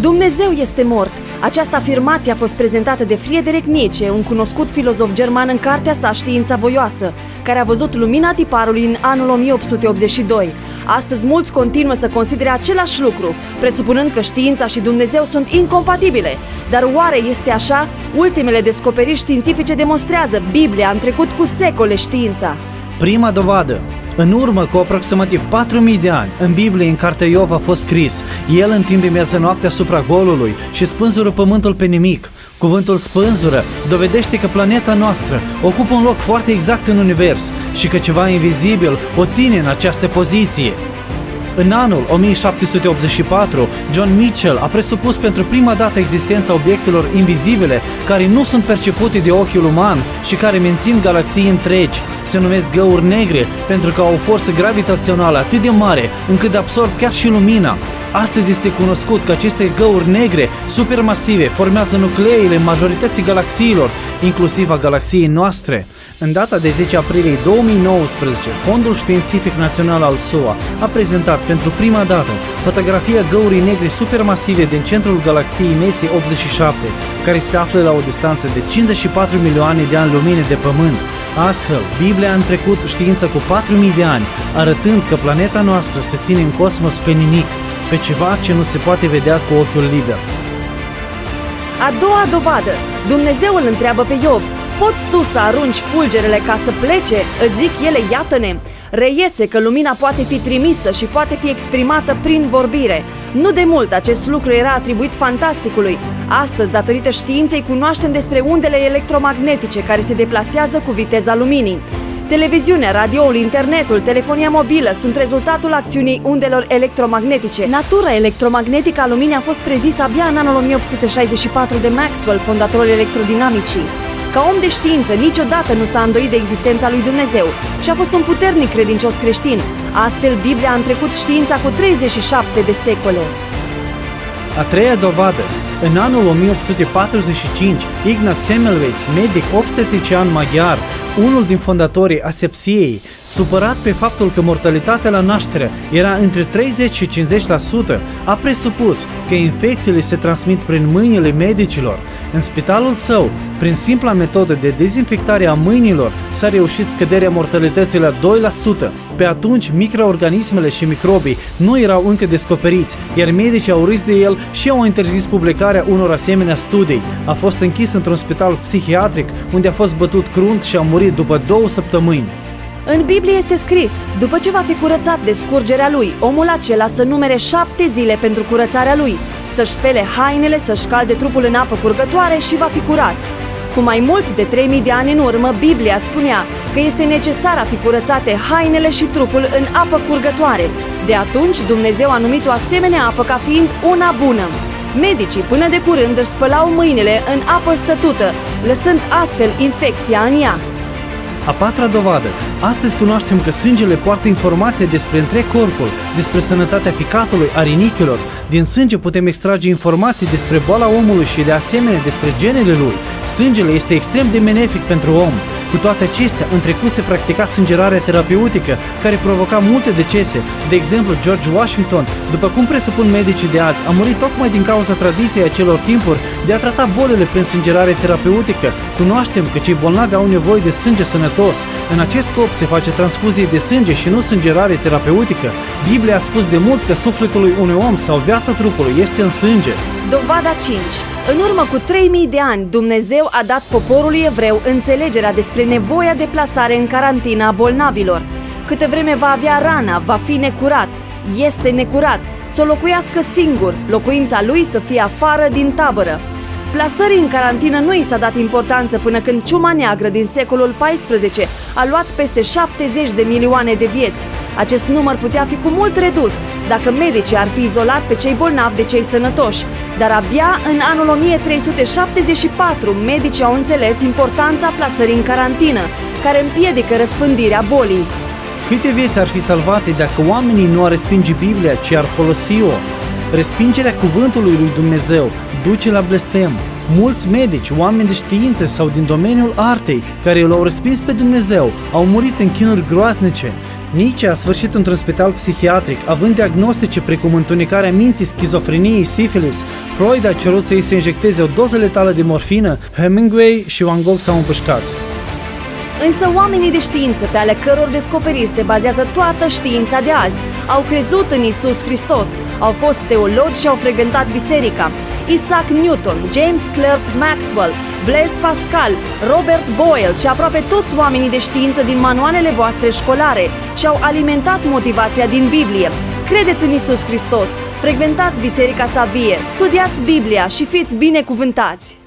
Dumnezeu este mort. Această afirmație a fost prezentată de Friedrich Nietzsche, un cunoscut filozof german, în cartea sa Știința voioasă, care a văzut lumina tiparului în anul 1882. Astăzi mulți continuă să considere același lucru, presupunând că știința și Dumnezeu sunt incompatibile. Dar oare este așa? Ultimele descoperiri științifice demonstrează: Biblia a întrecut cu secole știința. Prima dovadă. În urmă cu aproximativ 4000 de ani, în Biblie, în cartea Iov, a fost scris: El întinde mieză noaptea asupra golului și spânzură pământul pe nimic. Cuvântul spânzură dovedește că planeta noastră ocupă un loc foarte exact în univers și că ceva invizibil o ține în această poziție. În anul 1784, John Michell a presupus pentru prima dată existența obiectelor invizibile care nu sunt percepute de ochiul uman și care mențin galaxii întregi. Se numesc găuri negre pentru că au o forță gravitațională atât de mare încât absorb chiar și lumina. Astăzi este cunoscut că aceste găuri negre supermasive formează nucleile majorității galaxiilor, inclusiv a galaxiei noastre. În data de 10 aprilie 2019, Fondul Științific Național al SUA a prezentat pentru prima dată fotografia găurii negre supermasive din centrul galaxiei Messier 87, care se află la o distanță de 54 milioane de ani lumină de Pământ. Astfel, Biblia a întrecut știința cu 4000 de ani, arătând că planeta noastră se ține în cosmos pe nimic, pe ceva ce nu se poate vedea cu ochiul liber. A doua dovadă. Dumnezeu îl întreabă pe Iov: poți tu să arunci fulgerele ca să plece? Îți zic ele, iată-ne. Reiese că lumina poate fi trimisă și poate fi exprimată prin vorbire. Nu de mult acest lucru era atribuit fantasticului. Astăzi, datorită științei, cunoaștem despre undele electromagnetice care se deplasează cu viteza luminii. Televiziunea, radioul, internetul, telefonia mobilă sunt rezultatul acțiunii undelor electromagnetice. Natura electromagnetică a luminii a fost prezisă abia în anul 1864 de Maxwell, fondatorul electrodinamicii. Ca om de știință, niciodată nu s-a îndoit de existența lui Dumnezeu și a fost un puternic credincios creștin. Astfel, Biblia a întrecut știința cu 37 de secole. A treia dovadă. În anul 1845, Ignaz Semmelweis, medic obstetrician maghiar, unul din fondatorii asepsiei, supărat pe faptul că mortalitatea la naștere era între 30 și 50%, a presupus că infecțiile se transmit prin mâinile medicilor. În spitalul său, prin simpla metodă de dezinfectare a mâinilor, s-a reușit scăderea mortalității la 2%. Pe atunci, microorganismele și microbii nu erau încă descoperiți, iar medicii au râs de el și au interzis publicarea unor asemenea studii. A fost închis într-un spital psihiatric, unde a fost bătut crunt și a murit după 2 săptămâni. În Biblie este scris: după ce va fi curățat de scurgerea lui, omul acela să numere 7 zile pentru curățarea lui, să-și spele hainele, să-și calde trupul în apă curgătoare și va fi curat. Cu mai mult de 3000 de ani în urmă, Biblia spunea că este necesar a fi curățate hainele și trupul în apă curgătoare. De atunci, Dumnezeu a numit o asemenea apă ca fiind una bună. Medicii până de curând își spălau mâinile în apă stătută, lăsând astfel infecția în ea. A patra dovadă. Astăzi cunoaștem că sângele poartă informație despre întreg corpul, despre sănătatea ficatului, a rinichilor. Din sânge putem extrage informații despre boala omului și de asemenea despre genele lui. Sângele este extrem de benefic pentru om. Cu toate acestea, în trecut se practica sângerarea terapeutică, care provoca multe decese. De exemplu, George Washington, după cum presupun medicii de azi, a murit tocmai din cauza tradiției acelor timpuri de a trata bolile prin sângerare terapeutică. Cunoaștem că cei bolnavi au nevoie de sânge sănătos. În acest scop se face transfuzie de sânge și nu sângerare terapeutică. Biblia a spus de mult că sufletul lui unui om sau viața trupului este în sânge. Dovada 5. În urmă cu 3000 de ani, Dumnezeu a dat poporului evreu înțelegerea despre nevoia de plasare în carantină a bolnavilor. Câtă vreme va avea rana, va fi necurat, este necurat, să o locuiască singur, locuința lui să fie afară din tabără. Plasării în carantină nu i s-a dat importanță până când ciuma neagră din secolul XIV a luat peste 70 de milioane de vieți. Acest număr putea fi cu mult redus dacă medicii ar fi izolat pe cei bolnavi de cei sănătoși, dar abia în anul 1374 medicii au înțeles importanța plasării în carantină, care împiedică răspândirea bolii. Câte vieți ar fi salvate dacă oamenii nu ar respinge Biblia, ci ar folosi-o? Respingerea cuvântului lui Dumnezeu duce la blestem. Mulți medici, oameni de știință sau din domeniul artei, care l-au respins pe Dumnezeu, au murit în chinuri groaznice. Nietzsche a sfârșit într-un spital psihiatric, având diagnostice precum întunecarea minții, schizofrenie, sifilis. Freud a cerut să îi se injecteze o doză letală de morfină. Hemingway și Van Gogh s-au împușcat. Însă oamenii de știință, pe ale căror descoperiri se bazează toată știința de azi, au crezut în Iisus Hristos, au fost teologi și au frecventat biserica. Isaac Newton, James Clerk Maxwell, Blaise Pascal, Robert Boyle și aproape toți oamenii de știință din manualele voastre școlare și-au alimentat motivația din Biblie. Credeți în Iisus Hristos, frecventați Biserica Sa Vie, studiați Biblia și fiți binecuvântați!